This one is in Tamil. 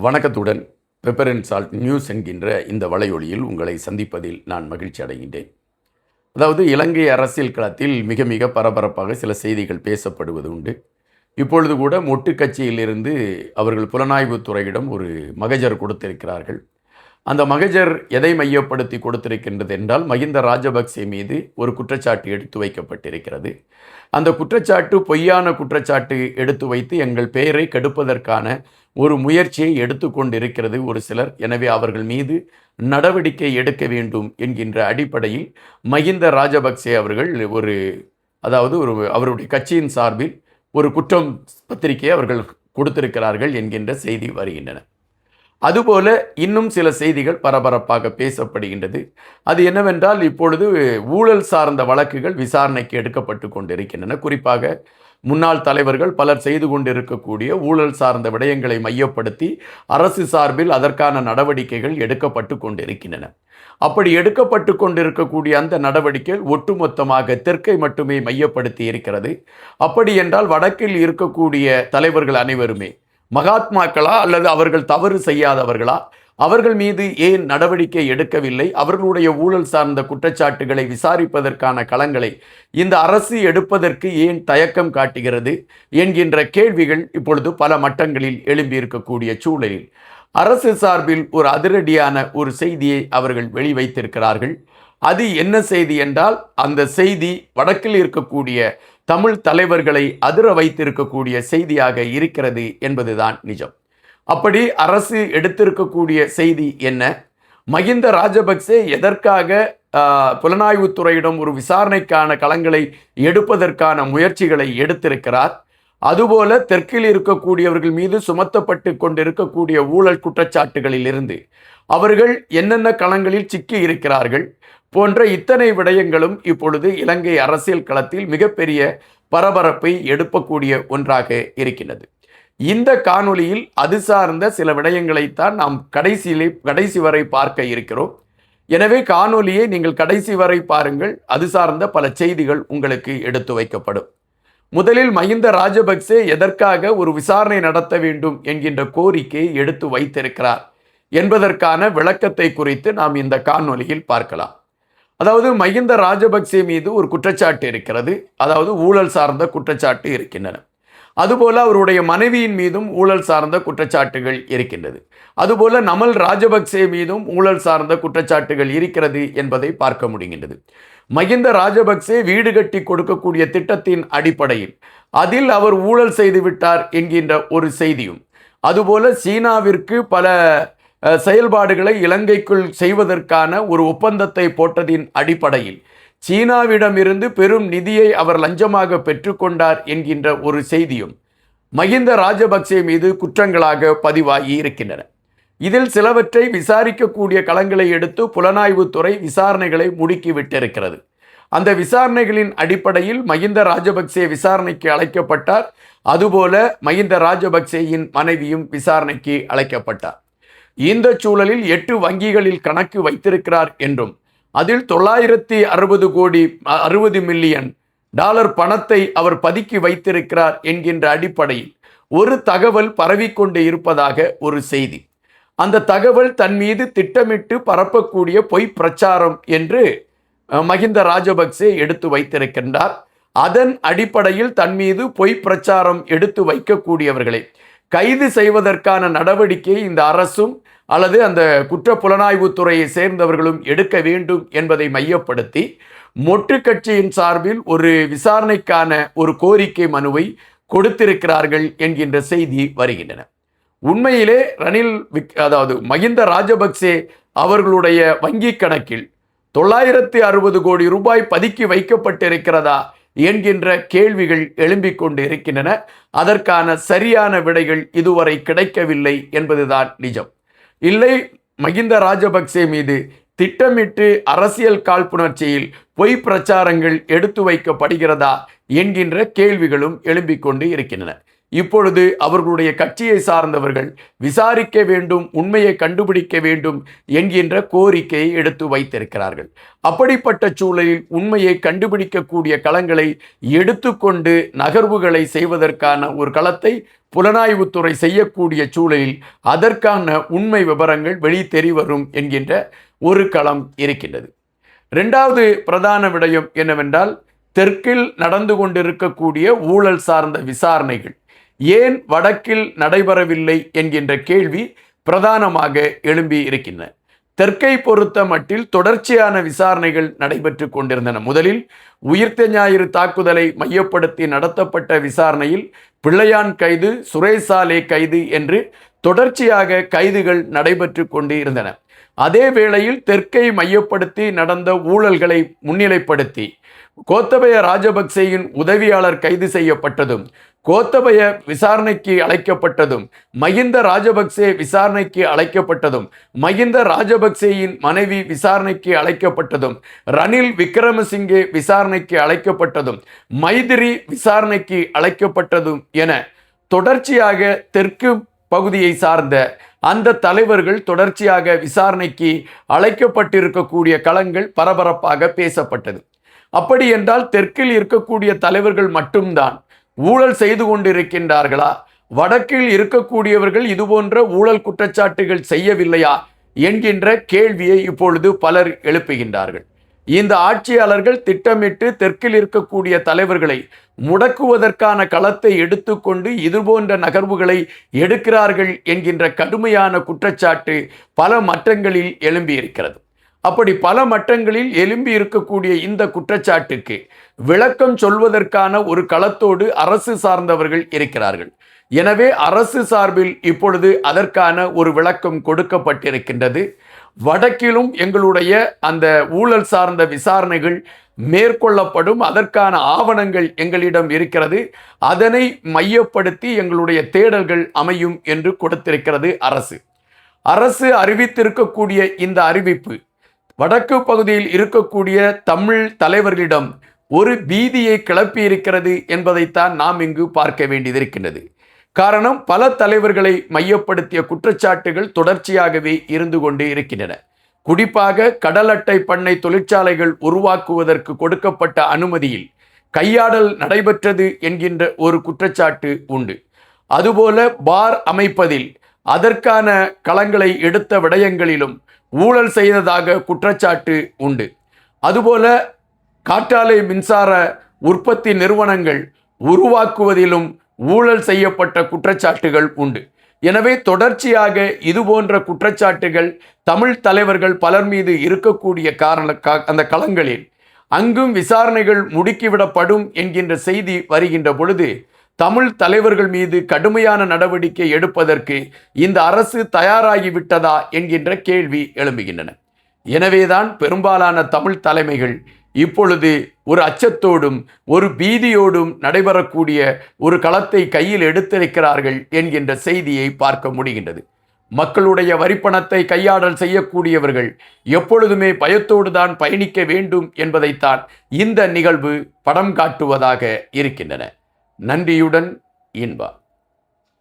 வணக்கத்துடன் பெப்பர் அண்ட் சால்ட் நியூஸ் என்கின்ற இந்த வலையொலியில் உங்களை சந்திப்பதில் நான் மகிழ்ச்சி அடைகின்றேன். அதாவது இலங்கை அரசியல் களத்தில் மிக மிக பரபரப்பாக சில செய்திகள் பேசப்படுவது உண்டு. இப்பொழுது கூட மொட்டு கட்சியிலிருந்து அவர்கள் புலனாய்வு துறையிடம் ஒரு மகஜர் கொடுத்திருக்கிறார்கள். அந்த மகஜர் எதை மையப்படுத்தி கொடுத்திருக்கின்றது என்றால், மஹிந்த ராஜபக்சே மீது ஒரு குற்றச்சாட்டு எடுத்து வைக்கப்பட்டிருக்கிறது. அந்த குற்றச்சாட்டு பொய்யான குற்றச்சாட்டு எடுத்து வைத்து எங்கள் பெயரை கெடுப்பதற்கான ஒரு முயற்சியை எடுத்துக்கொண்டிருக்கிறது ஒரு சிலர். எனவே அவர்கள் மீது நடவடிக்கை எடுக்க வேண்டும் என்கின்ற அடிப்படையில் மஹிந்த ராஜபக்சே அவர்கள் அவருடைய கட்சியின் சார்பில் ஒரு குற்றம் பத்திரிகையை அவர்கள் கொடுத்திருக்கிறார்கள் என்கின்ற செய்தி வருகின்றன. அதுபோல இன்னும் சில செய்திகள் பரபரப்பாக பேசப்படுகின்றது. அது என்னவென்றால், இப்பொழுது ஊழல் சார்ந்த வழக்குகள் விசாரணைக்கு எடுக்கப்பட்டு கொண்டிருக்கின்றன. குறிப்பாக முன்னாள் தலைவர்கள் பலர் செய்து கொண்டிருக்கக்கூடிய ஊழல் சார்ந்த விடயங்களை மையப்படுத்தி அரசு சார்பில் அதற்கான நடவடிக்கைகள் எடுக்கப்பட்டு கொண்டிருக்கின்றன. அப்படி எடுக்கப்பட்டு கொண்டிருக்கக்கூடிய அந்த நடவடிக்கைகள் ஒட்டுமொத்தமாக தெற்கை மட்டுமே மையப்படுத்தி இருக்கிறது. அப்படி என்றால் வடக்கில் இருக்கக்கூடிய தலைவர்கள் அனைவருமே மகாத்மாக்களா அல்லது அவர்கள் தவறு செய்யாதவர்களா? அவர்கள் மீது ஏன் நடவடிக்கை எடுக்கவில்லை? அவர்களுடைய ஊழல் சார்ந்த குற்றச்சாட்டுகளை விசாரிப்பதற்கான களங்களை இந்த அரசு எடுப்பதற்கு ஏன் தயக்கம் காட்டுகிறது என்கின்ற கேள்விகள் இப்பொழுது பல மட்டங்களில் எழும்பியிருக்கக்கூடிய சூழலில் அரசு சார்பில் ஒரு அதிரடியான ஒரு செய்தியை அவர்கள் வெளிவைத்திருக்கிறார்கள். அது என்ன செய்தி என்றால், அந்த செய்தி வடக்கில் இருக்கக்கூடிய தமிழ் தலைவர்களை அதிர வைத்திருக்கக்கூடிய செய்தியாக இருக்கிறது என்பதுதான் நிஜம். அப்படி அரசு எடுத்திருக்கக்கூடிய செய்தி என்ன? மஹிந்த ராஜபக்சே எதற்காக புலனாய்வுத்துறையிடம் ஒரு விசாரணைக்கான களங்களை எடுப்பதற்கான முயற்சிகளை எடுத்திருக்கிறார்? அதுபோல தெற்கில் இருக்கக்கூடியவர்கள் மீது சுமத்தப்பட்டு கொண்டிருக்கக்கூடிய ஊழல் குற்றச்சாட்டுகளில் இருந்து அவர்கள் என்னென்ன களங்களில் சிக்கி இருக்கிறார்கள் போன்ற இத்தனை விடயங்களும் இப்பொழுது இலங்கை அரசியல் களத்தில் மிகப்பெரிய பரபரப்பை எழுப்பக்கூடிய ஒன்றாக இருக்கின்றது. இந்த காணொளியில் அது சார்ந்த சில விடயங்களைத்தான் நாம் கடைசி வரை பார்க்க இருக்கிறோம். எனவே காணொளியை நீங்கள் கடைசி வரை பாருங்கள். அது சார்ந்த பல செய்திகள் உங்களுக்கு எடுத்து வைக்கப்படும். முதலில் மஹிந்த ராஜபக்சே எதற்காக ஒரு விசாரணை நடத்த வேண்டும் என்கின்ற கோரிக்கையை எடுத்து வைத்திருக்கிறார் என்பதற்கான விளக்கத்தை குறித்து நாம் இந்த காணொளியில் பார்க்கலாம். அதாவது மஹிந்த ராஜபக்சே மீது ஒரு குற்றச்சாட்டு இருக்கிறது. அதாவது ஊழல் சார்ந்த குற்றச்சாட்டு இருக்கின்றன. அதுபோல அவருடைய மனைவியின் மீதும் ஊழல் சார்ந்த குற்றச்சாட்டுகள் இருக்கின்றது. அதுபோல நமல் ராஜபக்சே மீதும் ஊழல் சார்ந்த குற்றச்சாட்டுகள் இருக்கிறது என்பதை பார்க்க முடிகின்றது. மஹிந்த ராஜபக்சே வீடு கட்டி கொடுக்கக்கூடிய திட்டத்தின் அடிப்படையில் அதில் அவர் ஊழல் செய்து விட்டார் என்கின்ற ஒரு செய்தியும், அதுபோல சீனாவிற்கு பல செயல்பாடுகளை இலங்கைக்குள் செய்வதற்கான ஒரு ஒப்பந்தத்தை போட்டதின் அடிப்படையில் சீனாவிடமிருந்து பெரும் நிதியை அவர் லஞ்சமாக பெற்றுக்கொண்டார் என்கின்ற ஒரு செய்தியும் மஹிந்த ராஜபக்சே மீது குற்றங்களாக பதிவாகி இருக்கின்றன. இதில் சிலவற்றை விசாரிக்கக்கூடிய களங்களை எடுத்து புலனாய்வுத்துறை விசாரணைகளை முடுக்கிவிட்டிருக்கிறது. அந்த விசாரணைகளின் அடிப்படையில் மஹிந்த ராஜபக்சே விசாரணைக்கு அழைக்கப்பட்டார். அதுபோல மஹிந்த ராஜபக்சேயின் மனைவியும் விசாரணைக்கு அழைக்கப்பட்டார். இந்த சூழலில் 8 வங்கிகளில் கணக்கு வைத்திருக்கிறார் என்றும் அதில் $960 மில்லியன் பணத்தை அவர் பதுக்கி வைத்திருக்கிறார் என்கின்ற அடிப்படையில் ஒரு தகவல் பரவிக்கொண்டு இருப்பதாக ஒரு செய்தி. அந்த தகவல் தன் மீது திட்டமிட்டு பரப்பக்கூடிய பொய் பிரச்சாரம் என்று மஹிந்த ராஜபக்சே எடுத்து வைத்திருக்கின்றார். அதன் அடிப்படையில் தன் மீது பொய் பிரச்சாரம் எடுத்து வைக்கக்கூடியவர்களை கைது செய்வதற்கான நடவடிக்கை இந்த அரசும் அல்லது அந்த குற்ற புலனாய்வு துறையை சேர்ந்தவர்களும் எடுக்க வேண்டும் என்பதை மையப்படுத்தி மொட்டு கட்சியின் சார்பில் ஒரு விசாரணைக்கான ஒரு கோரிக்கை மனுவை கொடுத்திருக்கிறார்கள் என்கின்ற செய்தி வருகின்றன. உண்மையிலே மஹிந்த ராஜபக்சே அவர்களுடைய வங்கி கணக்கில் $960 பதுக்கி வைக்கப்பட்டிருக்கிறதா என்கின்ற கேள்விகள் எழும்பிக் கொண்டு இருக்கின்றன. அதற்கான சரியான விடைகள் இதுவரை கிடைக்கவில்லை என்பதுதான் நிஜம். இல்லை, மஹிந்த ராஜபக்சே மீது திட்டமிட்டு அரசியல் காழ்ப்புணர்ச்சியில் பொய் பிரச்சாரங்கள் எடுத்து வைக்கப்படுகிறதா என்கின்ற கேள்விகளும் எழும்பிக் கொண்டு இருக்கின்றன. இப்பொழுது அவர்களுடைய கட்சியை சார்ந்தவர்கள் விசாரிக்க வேண்டும், உண்மையை கண்டுபிடிக்க வேண்டும் என்கின்ற கோரிக்கையை எடுத்து வைத்திருக்கிறார்கள். அப்படிப்பட்ட சூழலில் உண்மையை கண்டுபிடிக்கக்கூடிய களங்களை எடுத்துக்கொண்டு நகர்வுகளை செய்வதற்கான ஒரு களத்தை புலனாய்வுத்துறை செய்யக்கூடிய சூழலில் அதற்கான உண்மை விவரங்கள் வெளித்தெரிவரும் என்கின்ற ஒரு களம் இருக்கின்றது. இரண்டாவது பிரதான விடயம் என்னவென்றால், தெற்கில் நடந்து கொண்டிருக்கக்கூடிய ஊழல் சார்ந்த விசாரணைகள் ஏன் வடக்கில் நடைபெறவில்லை என்கின்ற கேள்வி பிரதானமாக எழும்பி இருக்கின்றன. தெற்கை பொறுத்த மட்டில் தொடர்ச்சியான விசாரணைகள் நடைபெற்று கொண்டிருந்தன. முதலில் உயிர்த்த ஞாயிறு தாக்குதலை மையப்படுத்தி நடத்தப்பட்ட விசாரணையில் பிள்ளையான் கைது, சுரேஷ் சாலே கைது என்று தொடர்ச்சியாக கைதுகள் நடைபெற்று கொண்டு இருந்தன. அதே வேளையில் தெற்கை மையப்படுத்தி நடந்த ஊழல்களை முன்னிலைப்படுத்தி கோத்தபய ராஜபக்சேயின் உதவியாளர் கைது செய்யப்பட்டதும், கோத்தபய விசாரணைக்கு அழைக்கப்பட்டதும், மகிந்த ராஜபக்சே விசாரணைக்கு அழைக்கப்பட்டதும், மகிந்த ராஜபக்சேயின் மனைவி விசாரணைக்கு அழைக்கப்பட்டதும், ரணில் விக்ரமசிங்கே விசாரணைக்கு அழைக்கப்பட்டதும், மைதிரி விசாரணைக்கு அழைக்கப்பட்டதும் என தொடர்ச்சியாக தெற்கு பகுதியை சார்ந்த அந்த தலைவர்கள் தொடர்ச்சியாக விசாரணைக்கு அழைக்கப்பட்டிருக்கக்கூடிய களங்கள் பரபரப்பாக பேசப்பட்டது. அப்படி என்றால் தெற்கில் இருக்கக்கூடிய தலைவர்கள் மட்டும்தான் ஊழல் செய்து கொண்டிருக்கின்றார்களா? வடக்கில் இருக்கக்கூடியவர்கள் இதுபோன்ற ஊழல் குற்றச்சாட்டுகள் செய்யவில்லையா என்கின்ற கேள்வியை இப்பொழுது பலர் எழுப்புகின்றார்கள். இந்த ஆட்சியாளர்கள் திட்டமிட்டு தெற்கில் இருக்கக்கூடிய தலைவர்களை முடக்குவதற்கான களத்தை எடுத்துக்கொண்டு இதுபோன்ற நகர்வுகளை எடுக்கிறார்கள் என்கின்ற கடுமையான குற்றச்சாட்டு பல மட்டங்களில் எழும்பியிருக்கிறது. அப்படி பல மட்டங்களில் எழும்பி இருக்கக்கூடிய இந்த குற்றச்சாட்டுக்கு விளக்கம் சொல்வதற்கான ஒரு களத்தோடு அரசு சார்ந்தவர்கள் இருக்கிறார்கள். எனவே அரசு சார்பில் இப்பொழுது அதற்கான ஒரு விளக்கம் கொடுக்கப்பட்டிருக்கின்றது. வடக்கிலும் எங்களுடைய அந்த ஊழல் சார்ந்த விசாரணைகள் மேற்கொள்ளப்படும், அதற்கான ஆவணங்கள் எங்களிடம் இருக்கிறது, அதனை மையப்படுத்தி எங்களுடைய தேடல்கள் அமையும் என்று கொடுத்திருக்கிறது அரசு. அரசு அறிவித்திருக்கக்கூடிய இந்த அறிவிப்பு வடக்கு பகுதியில் இருக்கக்கூடிய தமிழ் தலைவர்களிடம் ஒரு பீதியை கிளப்பி இருக்கிறது என்பதைத்தான் நாம் இங்கு பார்க்க வேண்டியதிருக்கின்றது. காரணம், பல தலைவர்களை மையப்படுத்திய குற்றச்சாட்டுகள் தொடர்ச்சியாகவே இருந்து கொண்டே இருக்கின்றன. குறிப்பாக கடல் அட்டை பண்ணை தொழிற்சாலைகள் உருவாக்குவதற்கு கொடுக்கப்பட்ட அனுமதியில் கையாடல் நடைபெற்றது என்கின்ற ஒரு குற்றச்சாட்டு உண்டு. அதுபோல பார் அமைப்பதில் அதற்கான களங்களை எடுத்த விடயங்களிலும் ஊழல் செய்ததாக குற்றச்சாட்டு உண்டு. அதுபோல காற்றாலை மின்சார உற்பத்தி நிறுவனங்கள் உருவாக்குவதிலும் ஊழல் செய்யப்பட்ட குற்றச்சாட்டுகள் உண்டு. எனவே தொடர்ச்சியாக இதுபோன்ற குற்றச்சாட்டுகள் தமிழ் தலைவர்கள் பலர் மீது இருக்கக்கூடிய அந்த களங்களில் அங்கும் விசாரணைகள் முடுக்கிவிடப்படும் என்கின்ற செய்தி வருகின்ற பொழுது தமிழ் தலைவர்கள் மீது கடுமையான நடவடிக்கை எடுப்பதற்கு இந்த அரசு தயாராகிவிட்டதா என்கின்ற கேள்வி எழும்புகின்றன. எனவேதான் பெரும்பாலான தமிழ் தலைமைகள் இப்பொழுது ஒரு அச்சத்தோடும் ஒரு பீதியோடும் நடைபெறக்கூடிய ஒரு களத்தை கையில் எடுத்திருக்கிறார்கள் என்கின்ற செய்தியை பார்க்க முடிகின்றது. மக்களுடைய வரிப்பணத்தை கையாடல் செய்யக்கூடியவர்கள் எப்பொழுதுமே பயத்தோடு தான் பயணிக்க வேண்டும் என்பதைத்தான் இந்த நிகழ்வு படம் காட்டுவதாக இருக்கின்றன. நன்றியுடன் இன்பா.